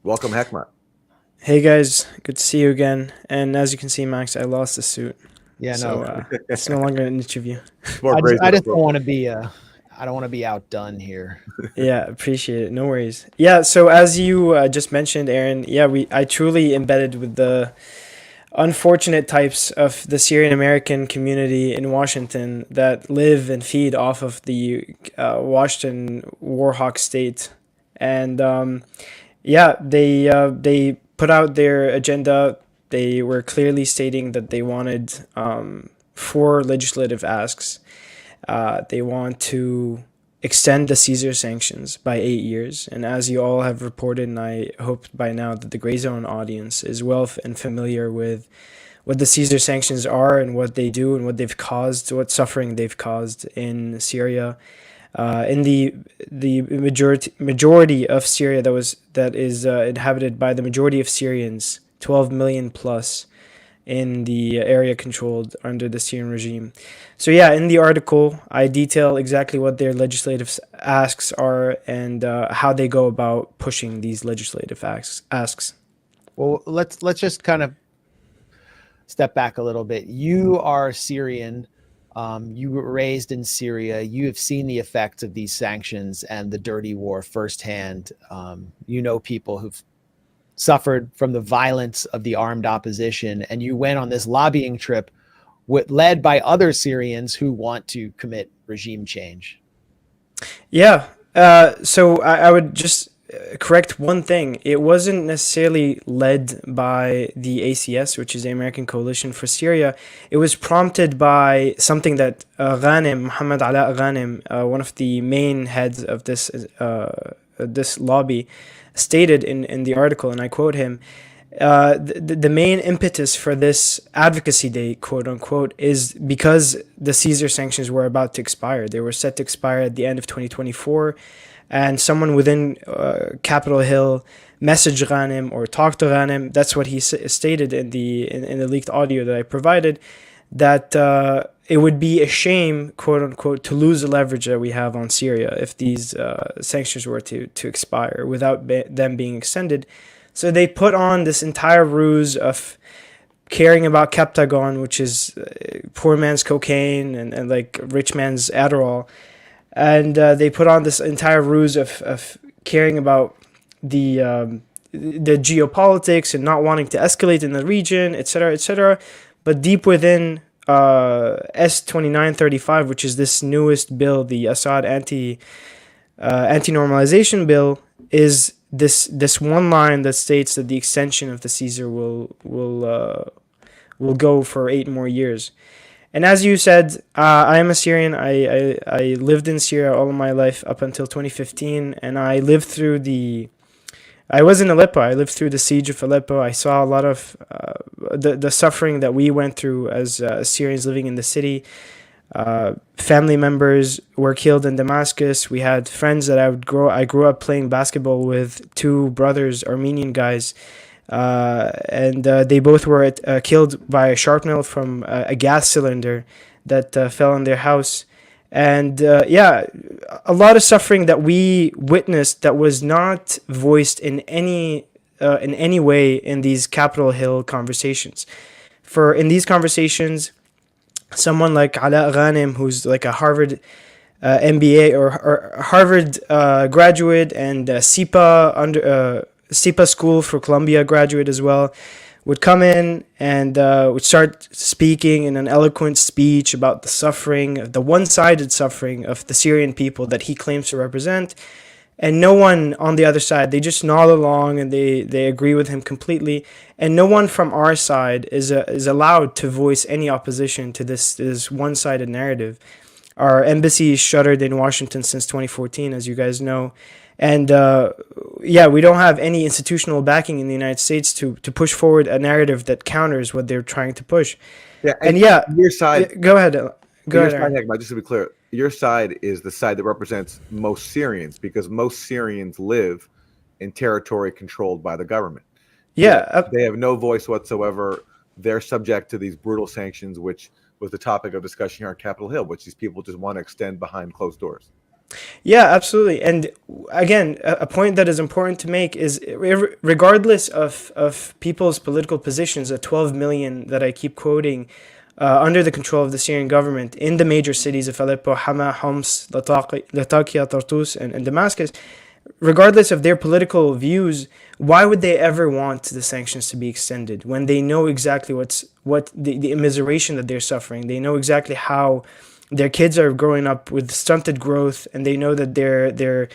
Welcome, Hekmat. Hey guys, good to see you again. And as you can see, Max, I lost the suit, Yeah, so no, it's no longer an interview. It's more I Grayzone just don't want appropriate. to be I don't want to be outdone here. Yeah, appreciate it. No worries. Yeah, so as you just mentioned, Aaron, yeah, I truly embedded with the unfortunate types of the Syrian American community in Washington that live and feed off of the Washington Warhawk state, and yeah, they put out their agenda. They were clearly stating that they wanted four legislative asks. They want to extend the Caesar sanctions by 8 years, and as you all have reported, and I hope by now that the Grayzone audience is well and familiar with what the Caesar sanctions are and what they do and what they've caused, what suffering they've caused in Syria, in the majority of Syria that is inhabited by the majority of Syrians, 12 million plus in the area controlled under the Syrian regime. So yeah, in the article, I detail exactly what their legislative asks are and how they go about pushing these legislative asks. Well, let's just kind of step back a little bit. You are Syrian. You were raised in Syria. You have seen the effects of these sanctions and the dirty war firsthand. You know people who've suffered from the violence of the armed opposition, and you went on this lobbying trip led by other Syrians who want to commit regime change. Yeah. So I would just correct one thing. It wasn't necessarily led by the ACS, which is the American Coalition for Syria. It was prompted by something that Ghanem, Muhammad Ala Ghanem, one of the main heads of this lobby, stated in the article, and I quote him. The main impetus for this advocacy day, quote unquote, is because the Caesar sanctions were about to expire. They were set to expire at the end of 2024, and someone within Capitol Hill messaged Ghanem or talked to Ghanem. That's what he stated in the leaked audio that I provided. That it would be a shame, quote unquote, to lose the leverage that we have on Syria if these sanctions were to expire without them being extended. So they put on this entire ruse of caring about Captagon, which is poor man's cocaine and like rich man's Adderall. And they put on this entire ruse of caring about the geopolitics and not wanting to escalate in the region, etc., etc. But deep within S2935, which is this newest bill, the Assad anti-normalization bill, is this one line that states that the extension of the Caesar will go for 8 more years. And as you said, I am a Syrian. I lived in Syria all of my life up until 2015, and I lived through I was in Aleppo. I lived through the siege of Aleppo. I saw a lot of the suffering that we went through as Syrians living in the city. Family members were killed in Damascus. We had friends that I grew up playing basketball with, two brothers, Armenian guys, and they both were killed by a shrapnel from a gas cylinder that fell on their house. And yeah, a lot of suffering that we witnessed that was not voiced in any way in these Capitol Hill conversations. For in these conversations, someone like Ala Ghanem, who's like a Harvard MBA or Harvard graduate and SIPA School for Columbia graduate as well, would come in and would start speaking in an eloquent speech about the suffering, the one-sided suffering of the Syrian people that he claims to represent. And no one on the other side, they just nod along and they agree with him completely. And no one from our side is allowed to voice any opposition to this one-sided narrative. Our embassy is shuttered in Washington since 2014, as you guys know. And yeah, we don't have any institutional backing in the United States to push forward a narrative that counters what they're trying to push. Yeah, And yeah, your side, go ahead. Go your ahead, side, Aaron. Hekmat, just to be clear, your side is the side that represents most Syrians because most Syrians live in territory controlled by the government. Yeah, Yet they have no voice whatsoever. They're subject to these brutal sanctions, which was the topic of discussion here on Capitol Hill, which these people just want to extend behind closed doors. Yeah, absolutely. And again, a point that is important to make is regardless of people's political positions, the 12 million that I keep quoting under the control of the Syrian government in the major cities of Aleppo, Hama, Homs, Latakia, Tartus, and Damascus, regardless of their political views, why would they ever want the sanctions to be extended when they know exactly what the immiseration that they're suffering? They know exactly how their kids are growing up with stunted growth, and they know that they're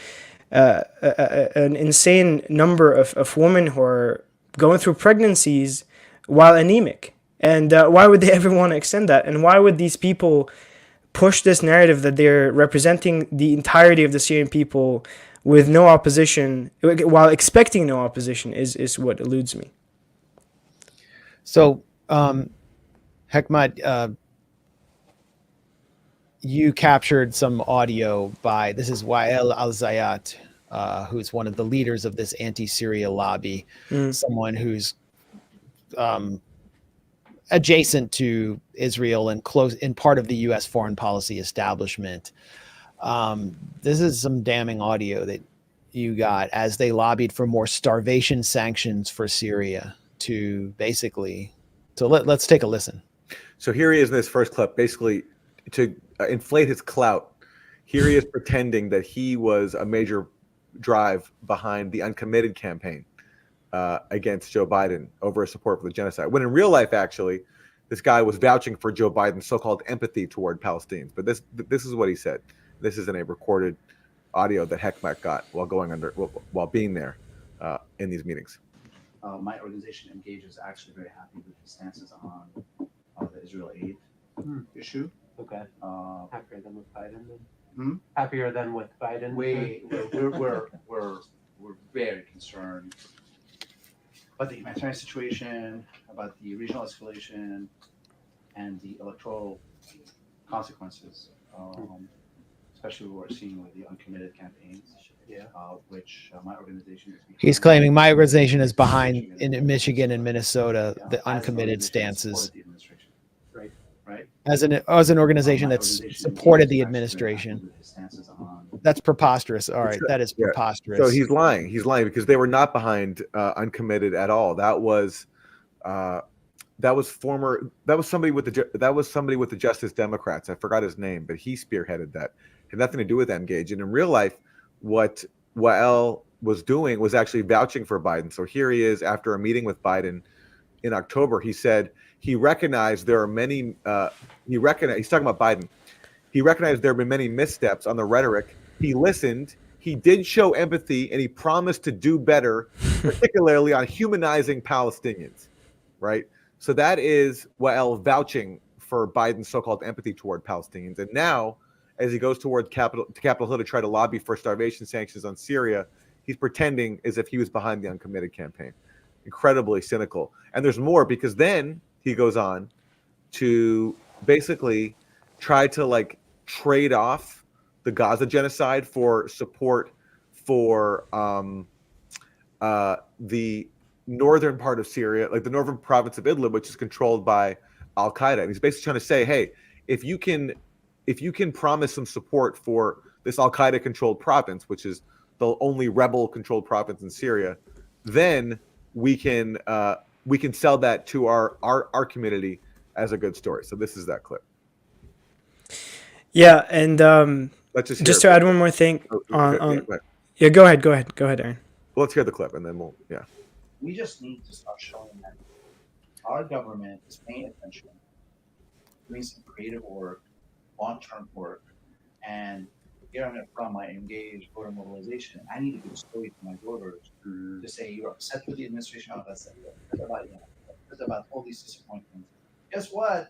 an insane number of women who are going through pregnancies while anemic. And why would they ever want to extend that? And why would these people push this narrative that they're representing the entirety of the Syrian people with no opposition, while expecting no opposition, is what eludes me. So, Hekmat, you captured some audio by, this is Wael Al-Zayat, who's one of the leaders of this anti-Syria lobby, someone who's adjacent to Israel and close in part of the U.S. foreign policy establishment. This is some damning audio that you got as they lobbied for more starvation sanctions for Syria to basically, so let's take a listen. So here he is in this first clip, basically to inflate his clout. Here he is pretending that he was a major drive behind the uncommitted campaign against Joe Biden over his support for the genocide. When in real life, actually, this guy was vouching for Joe Biden's so-called empathy toward Palestinians. But this is what he said. This is in a recorded audio that Hekmat got while being there in these meetings. My organization Engage is actually very happy with the stances on the Israel aid issue. Okay. Happier than with Biden then? Hmm? Happier than with Biden? We're very concerned about the humanitarian situation, about the regional escalation, and the electoral consequences, especially what we're seeing with the uncommitted campaigns, which my organization is behind. He's claiming my organization is behind in Michigan and Minnesota, the uncommitted stances. Right. As an organization that's supported the administration. That's preposterous. All right, that is preposterous. So he's lying. He's lying because they were not behind uncommitted at all. That was somebody with the Justice Democrats. I forgot his name, but he spearheaded that. It had nothing to do with Engage. And in real life, what Wael was doing was actually vouching for Biden. So here he is after a meeting with Biden in October. He said he recognized there are many. He's talking about Biden. He recognized there have been many missteps on the rhetoric. He listened. He did show empathy, and he promised to do better, particularly on humanizing Palestinians. Right. So that is Wael vouching for Biden's so-called empathy toward Palestinians. And now, as he goes toward Capitol Hill to try to lobby for starvation sanctions on Syria, he's pretending as if he was behind the uncommitted campaign. Incredibly cynical. And there's more, because then he goes on to basically try to trade off the Gaza genocide for support for the northern part of Syria, like the northern province of Idlib, which is controlled by Al-Qaeda. And he's basically trying to say, hey, if you can promise some support for this Al-Qaeda controlled province, which is the only rebel controlled province in Syria, then we can sell that to our community as a good story. So this is that clip. Yeah, and Let's just to add one more thing on yeah, go ahead, Aaron. Well, let's hear the clip and then We just need to start showing that our government is paying attention, doing some creative work, long-term work, and here I'm from my Engage voter mobilization. I need to give a story to my voters to say you're upset with the administration, about all these disappointments. Guess what?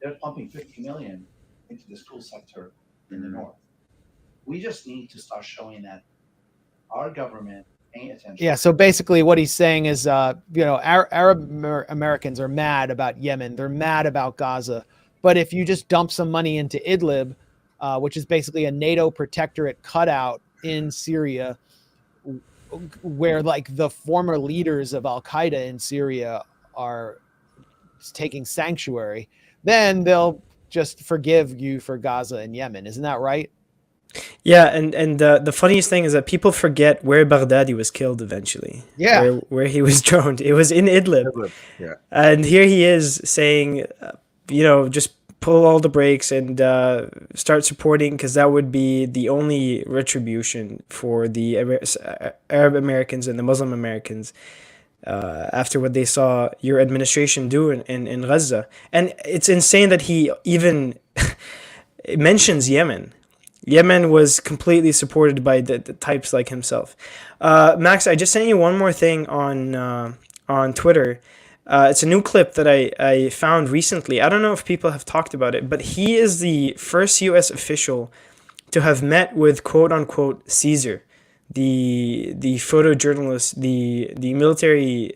They're pumping $50 million into the school sector in the north. We just need to start showing that our government paying attention. Yeah, so basically what he's saying is, Arab Americans are mad about Yemen. They're mad about Gaza. But if you just dump some money into Idlib, which is basically a NATO protectorate cutout in Syria, where the former leaders of Al-Qaeda in Syria are taking sanctuary, then they'll just forgive you for Gaza and Yemen. Isn't that right? Yeah, and the funniest thing is that people forget where Baghdadi was killed eventually. Yeah. Where he was droned. It was in Idlib. Yeah. And here he is saying, just pull all the brakes and start supporting, because that would be the only retribution for the Arab Americans and the Muslim Americans after what they saw your administration do in Gaza. And it's insane that he even mentions Yemen. Yemen was completely supported by the types like himself. Max, I just sent you one more thing on Twitter. It's a new clip that I found recently. I don't know if people have talked about it, but he is the first U.S. official to have met with quote unquote Caesar, the photojournalist, the military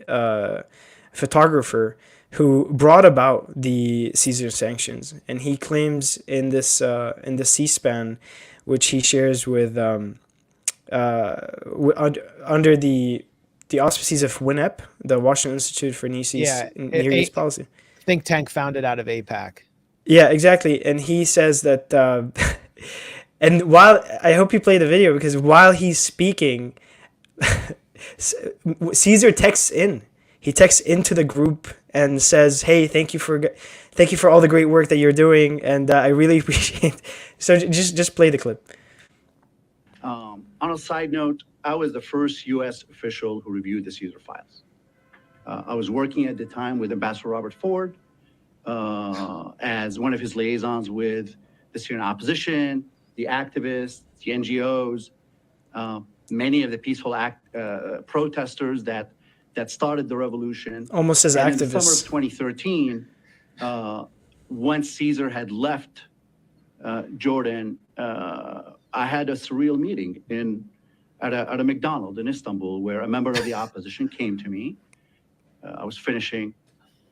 photographer who brought about the Caesar sanctions, and he claims in the C-SPAN, which he shares with under the auspices of WINEP, the Washington Institute for Near East Policy. Think tank founded out of AIPAC. Yeah, exactly. And he says that, and while I hope you play the video, because while he's speaking, Caesar texts in. He texts into the group and says, "Hey, thank you for all the great work that you're doing, and I really appreciate." So just play the clip. On a side note, I was the first U.S. official who reviewed the Caesar files. I was working at the time with Ambassador Robert Ford as one of his liaisons with the Syrian opposition, the activists, the NGOs, many of the peaceful protesters that started the revolution. Almost as and activists. In the summer of 2013, once Caesar had left Jordan, I had a surreal meeting at a McDonald's in Istanbul, where a member of the opposition came to me. I was finishing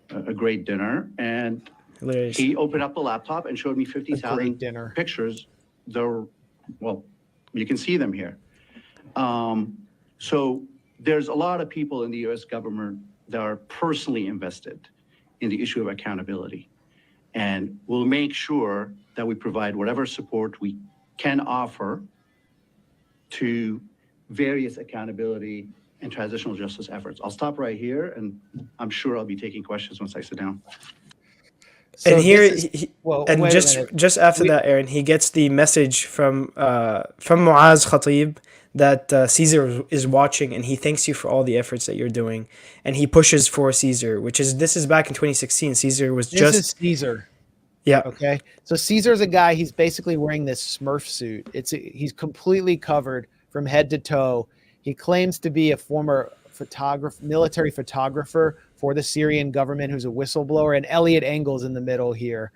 a great dinner, and Hilarious. he opened up a laptop and showed me Great 50,000 dinner. pictures. Well, you can see them here. So there's a lot of people in the U.S. government that are personally invested in the issue of accountability. And we'll make sure that we provide whatever support we can offer to various accountability and transitional justice efforts. I'll stop right here, and I'm sure I'll be taking questions once I sit down. So And here, this is- well, and wait a just minute. after that, Aaron, he gets the message from Muaz Khatib that Caesar is watching, and he thanks you for all the efforts that you're doing, and he pushes for Caesar, this is back in 2016. Caesar was This just is Caesar. yeah. Okay. So Caesar's a guy, he's basically wearing this Smurf suit. He's completely covered from head to toe. He claims to be a former military photographer for the Syrian government who's a whistleblower, and Elliot Engel's in the middle here.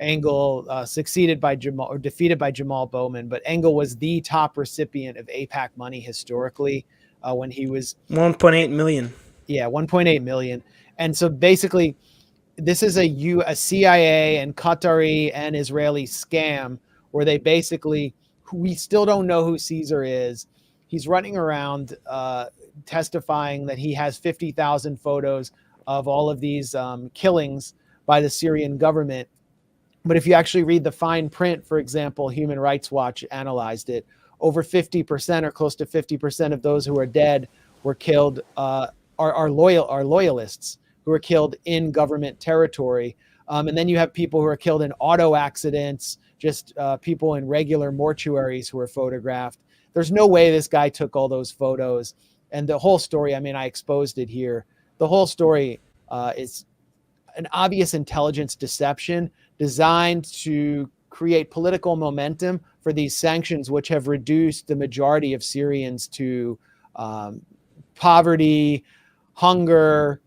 Engel defeated by Jamal Bowman, but Engel was the top recipient of AIPAC money historically when he was 1.8 million. Yeah, 1.8 million. And so basically, this is a CIA and Qatari and Israeli scam where they basically, we still don't know who Caesar is. He's running around testifying that he has 50,000 photos of all of these killings by the Syrian government. But if you actually read the fine print, for example, Human Rights Watch analyzed it. Over 50% or close to 50% of those who are dead were killed, are loyalists who were killed in government territory. And then you have people who are killed in auto accidents, just people in regular mortuaries who were photographed. There's no way this guy took all those photos. And the whole story, I mean, I exposed it here. The whole story is an obvious intelligence deception designed to create political momentum for these sanctions, which have reduced the majority of Syrians to poverty, hunger,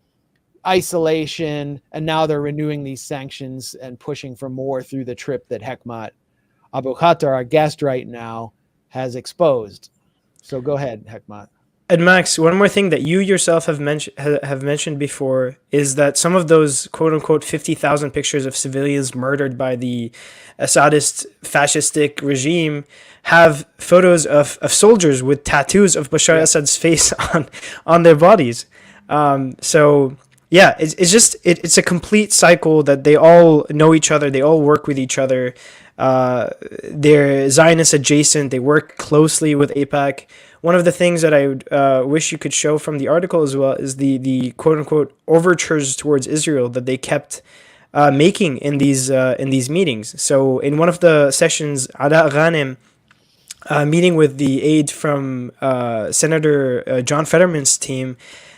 isolation, and now they're renewing these sanctions and pushing for more through the trip that Hekmat Aboukhater, our guest right now, has exposed. So go ahead, Hekmat. And Max, one more thing that you yourself have mentioned before is that some of those quote unquote 50,000 pictures of civilians murdered by the Assadist fascistic regime have photos of soldiers with tattoos of Bashar Assad's face on their bodies. So yeah, it's a complete cycle that they all know each other, they all work with each other. They're Zionist-adjacent. They work closely with AIPAC. One of the things that I would, wish you could show from the article as well is the quote-unquote overtures towards Israel that they kept making in these meetings. So in one of the sessions, Ada Ghanem, meeting with the aide from Senator John Fetterman's team,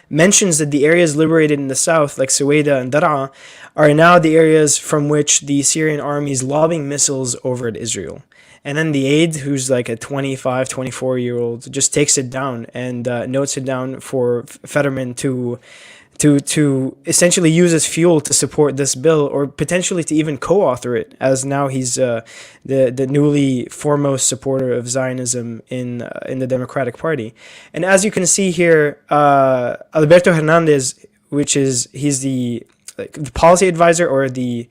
mentions that the areas liberated in the south, like Suwaida and Daraa, are now the areas from which the Syrian army is lobbing missiles over at Israel. And then the aide, who's like a 25, 24-year-old, just takes it down and notes it down for Fetterman to essentially use as fuel to support this bill, or potentially to even co-author it, as now he's the newly foremost supporter of Zionism in the Democratic Party. And as you can see here, Alberto Hernandez, he's the policy advisor, or the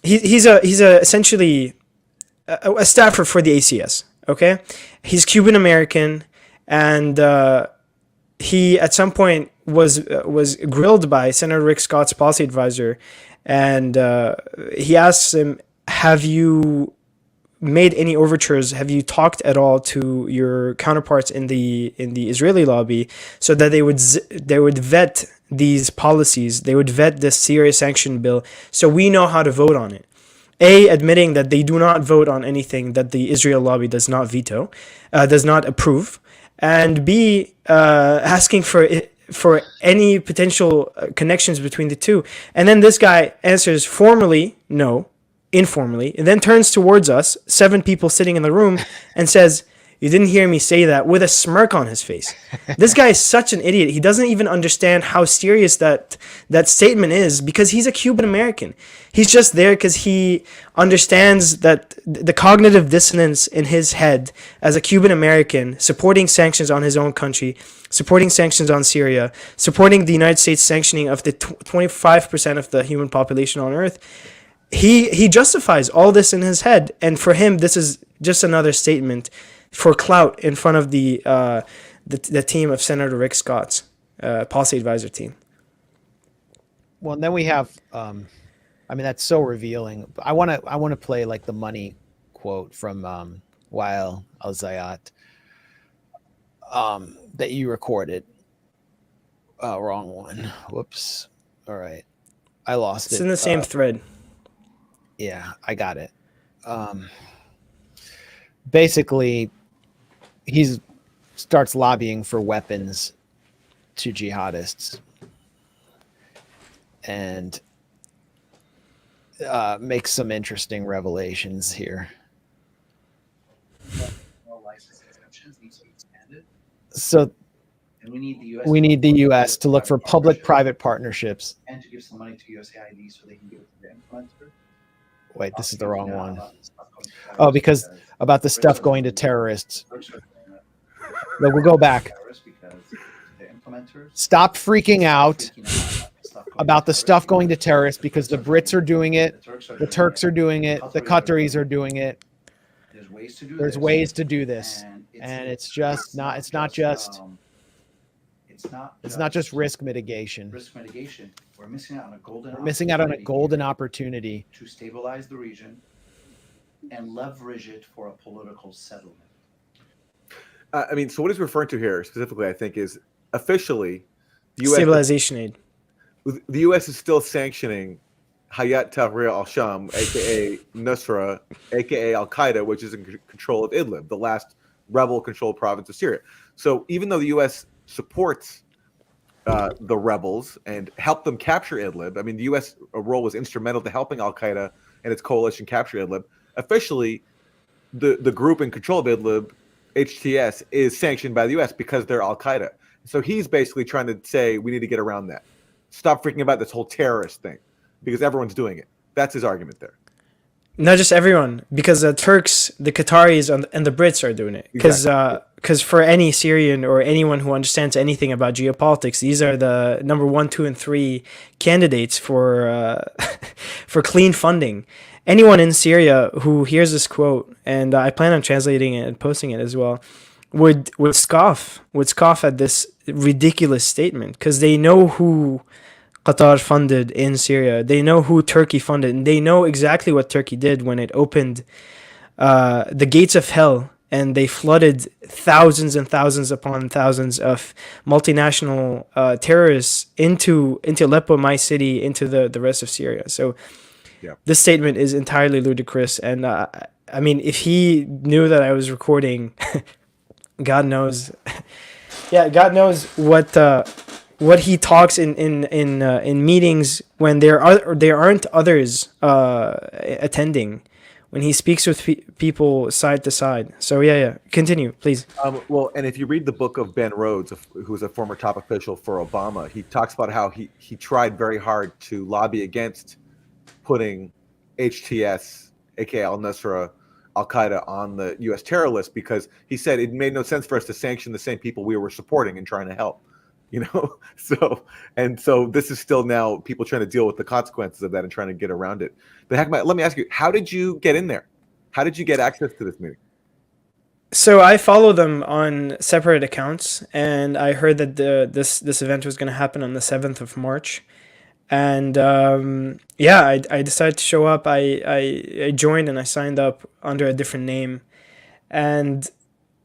he's essentially a staffer for the ACS. Okay, he's Cuban American, and he at some point was grilled by Senator Rick Scott's policy advisor, and he asks him, "Have you made any overtures? Have you talked at all to your counterparts in the Israeli lobby so that they would vet these policies, they would vet this Syria sanction bill, so we know how to vote on it?" Admitting that they do not vote on anything that the Israel lobby does not veto, does not approve, and B, asking for any potential connections between the two. And then this guy answers formally no, informally, and then turns towards us, 7 people sitting in the room, and says, "You didn't hear me say that," with a smirk on his face. This guy is such an idiot. He doesn't even understand how serious that statement is, because he's a Cuban American. He's just there because he understands that the cognitive dissonance in his head as a Cuban American, supporting sanctions on his own country, supporting sanctions on Syria, supporting the United States sanctioning of the 25% of the human population on Earth. He justifies all this in his head, and for him, this is just another statement for clout in front of the team of Senator Rick Scott's policy advisor team. Well, and then we have, I mean, that's so revealing. I want to play like the money quote from Wael Al-Zayat that you recorded. Wrong one. Whoops. All right. I lost it. It's in the same thread. Yeah, I got it. Basically, he starts lobbying for weapons to jihadists, and makes some interesting revelations here. License exemptions need to be expanded. So And we need the U.S. to look for public-private partnerships. and to give some money to USAID so they can give it to the implementer. Wait, this is the wrong one. Oh, because about the stuff going to terrorists. No, we'll go back. Stop freaking out about the stuff going to terrorists, because the Brits are doing it, the Turks are doing it, the Qataris are doing it. There's ways to do this, and it's not just risk mitigation. We're missing out on a golden. We're missing out on a golden opportunity to stabilize the region and leverage it for a political settlement. I mean, so what he's referring to here specifically, I think, is officially the U.S. Stabilization aid. The U.S. is still sanctioning Hayat Tahrir al-Sham, aka Nusra, aka Al-Qaeda, which is in control of Idlib, the last rebel-controlled province of Syria. So even though the U.S. supports the rebels and helped them capture Idlib, I mean, the U.S. role was instrumental to helping Al-Qaeda and its coalition capture Idlib. Officially, the group in control of Idlib, HTS, is sanctioned by the U.S. because they're Al-Qaeda. So he's basically trying to say we need to get around that. Stop freaking about this whole terrorist thing, because everyone's doing it. That's his argument there. Not just everyone, because the Turks, the Qataris, and the Brits are doing it. Because for any Syrian or anyone who understands anything about geopolitics, these are the number 1, 2, and 3 candidates for for clean funding. Anyone in Syria who hears this quote, and I plan on translating it and posting it as well, would scoff at this ridiculous statement, because they know who Qatar funded in Syria. They know who Turkey funded, and they know exactly what Turkey did when it opened the gates of hell, and they flooded thousands and thousands upon thousands of multinational terrorists into Aleppo, my city, into the rest of Syria. So Yeah. this statement is entirely ludicrous. And I mean, if he knew that I was recording, God knows, yeah, God knows what he talks in meetings when there aren't others attending, when he speaks with people side to side. So yeah, continue, please. Well, and if you read the book of Ben Rhodes, who was a former top official for Obama, he talks about how he tried very hard to lobby against putting HTS, aka Al-Nusra, Al-Qaeda, on the U.S. terror list, because he said it made no sense for us to sanction the same people we were supporting and trying to help. So this is still now people trying to deal with the consequences of that and trying to get around it. But Hekmat, let me ask you, how did you get in there? How did you get access to this meeting? So I follow them on separate accounts, and I heard that this event was going to happen on the 7th of March. And I decided to show up. I joined and I signed up under a different name. And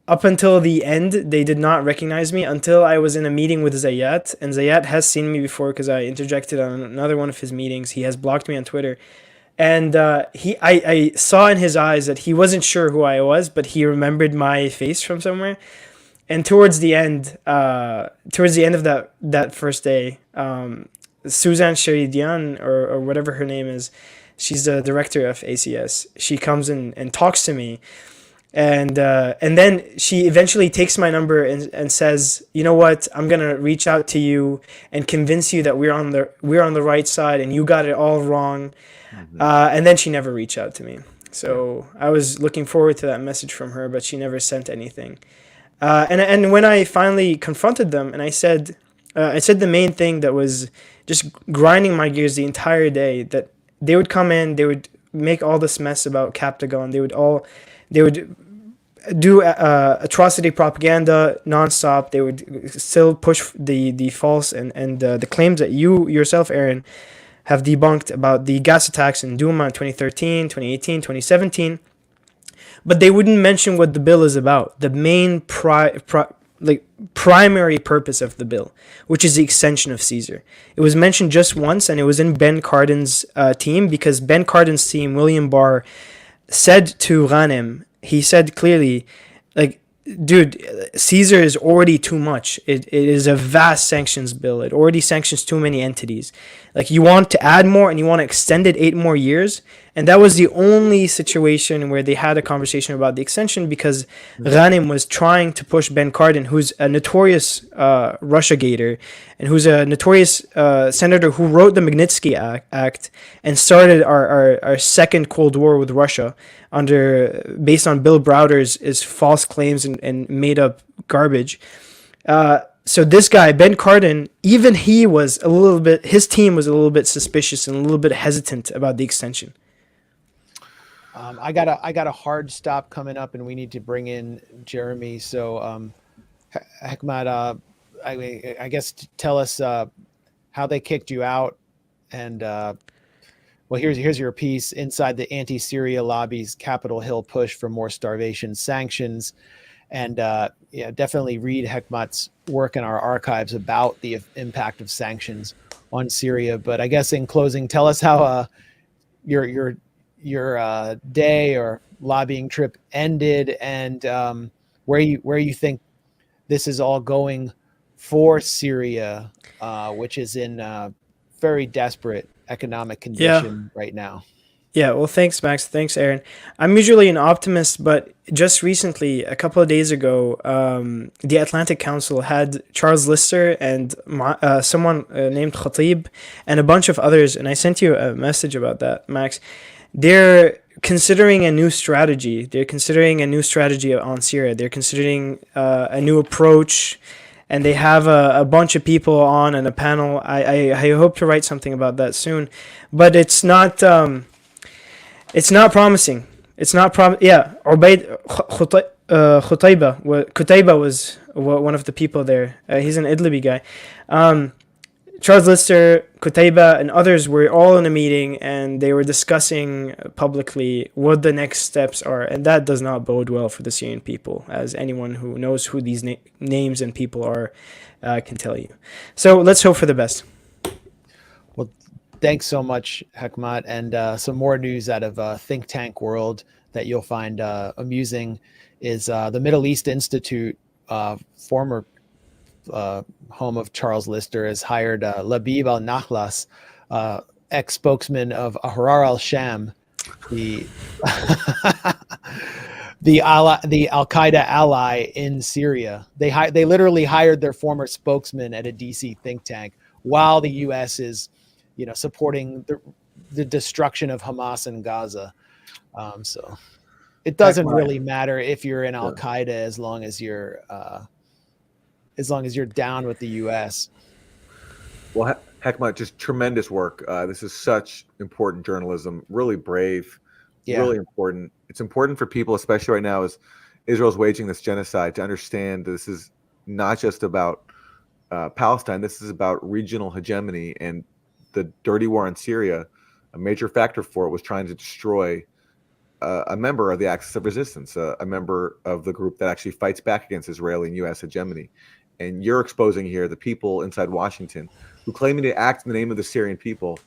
up until the end, they did not recognize me until I was in a meeting with Zayat. And Zayat has seen me before because I interjected on another one of his meetings. He has blocked me on Twitter. And I saw in his eyes that he wasn't sure who I was, but he remembered my face from somewhere. And towards the end of that first day, Suzanne Sheridian, or whatever her name is, she's the director of ACS. She comes in and talks to me, and then she eventually takes my number and says, "You know what? I'm gonna reach out to you and convince you that we're on the right side, and you got it all wrong." And then she never reached out to me. So I was looking forward to that message from her, but she never sent anything. And when I finally confronted them, and I said the main thing that was just grinding my gears the entire day, that they would come in, they would make all this mess about Captagon, they would do atrocity propaganda nonstop. They would still push the false and the claims that you yourself, Aaron, have debunked about the gas attacks in Douma in 2013, 2018, 2017. But they wouldn't mention what the bill is about, the main primary purpose of the bill, which is the extension of Caesar. It was mentioned just once, and it was in Ben Cardin's team, because Ben Cardin's team, William Barr, said to Ghanem, he said clearly, like, dude, Caesar is already too much. It is a vast sanctions bill. It already sanctions too many entities. Like, you want to add more and you want to extend it 8 more years. And that was the only situation where they had a conversation about the extension, because Ghanem was trying to push Ben Cardin, who's a notorious Russiagator and who's a notorious senator who wrote the Magnitsky Act and started our second Cold War with Russia based on Bill Browder's false claims and made up garbage. So this guy, Ben Cardin, even his team was a little bit suspicious and a little bit hesitant about the extension. I got a hard stop coming up, and we need to bring in Jeremy. So, Hekmat, I guess tell us how they kicked you out, and well, here's your piece: inside the anti-Syria lobby's Capitol Hill push for more starvation sanctions, and definitely read Hekmat's work in our archives about the impact of sanctions on Syria. But I guess in closing, tell us how your day or lobbying trip ended, and where you think this is all going for Syria, which is in very desperate economic condition right now. Yeah, well, thanks, Max. Thanks, Aaron. I'm usually an optimist, but just recently, a couple of days ago, the Atlantic Council had Charles Lister and someone named Khatib and a bunch of others, and I sent you a message about that, Max. They're considering a new strategy. They're considering a new strategy on Syria. They're considering a new approach, and they have a bunch of people on and a panel. I hope to write something about that soon, but it's not promising. It's not Yeah, Ubaid Qutayba was one of the people there. He's an Idlibi guy. Charles Lister, Qutaiba, and others were all in a meeting, and they were discussing publicly what the next steps are, and that does not bode well for the Syrian people, as anyone who knows who these names and people are can tell you. So let's hope for the best. Well, thanks so much, Hekmat. And some more news out of think tank world that you'll find amusing is the Middle East Institute, former home of Charles Lister, has hired Labib al-Nahlas, ex-spokesman of Ahrar al-Sham, the the Al-Qaeda ally in Syria. They literally hired their former spokesman at a DC think tank while the U.S. is, supporting the destruction of Hamas in Gaza. So it doesn't really matter if you're in Al-Qaeda as long as you're down with the U.S. Well, Hekmat, just tremendous work. This is such important journalism, really brave, really important. It's important for people, especially right now as Israel's waging this genocide, to understand that this is not just about Palestine. This is about regional hegemony, and the dirty war in Syria, a major factor for it was trying to destroy a member of the Axis of Resistance, a member of the group that actually fights back against Israeli and U.S. hegemony. And you're exposing here the people inside Washington who claiming to act in the name of the Syrian people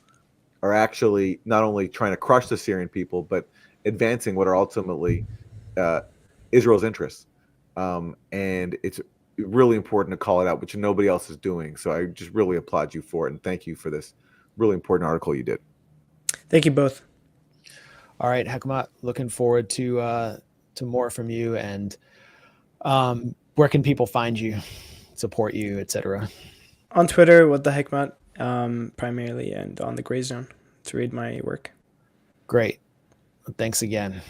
are actually not only trying to crush the Syrian people, but advancing what are ultimately Israel's interests. And it's really important to call it out, which nobody else is doing. So I just really applaud you for it. And thank you for this really important article you did. Thank you both. All right, Hekmat, looking forward to more from you. And where can people find you, support you, etc.? On Twitter, what the Hekmat, primarily, and on the Grayzone to read my work. Great. Thanks again.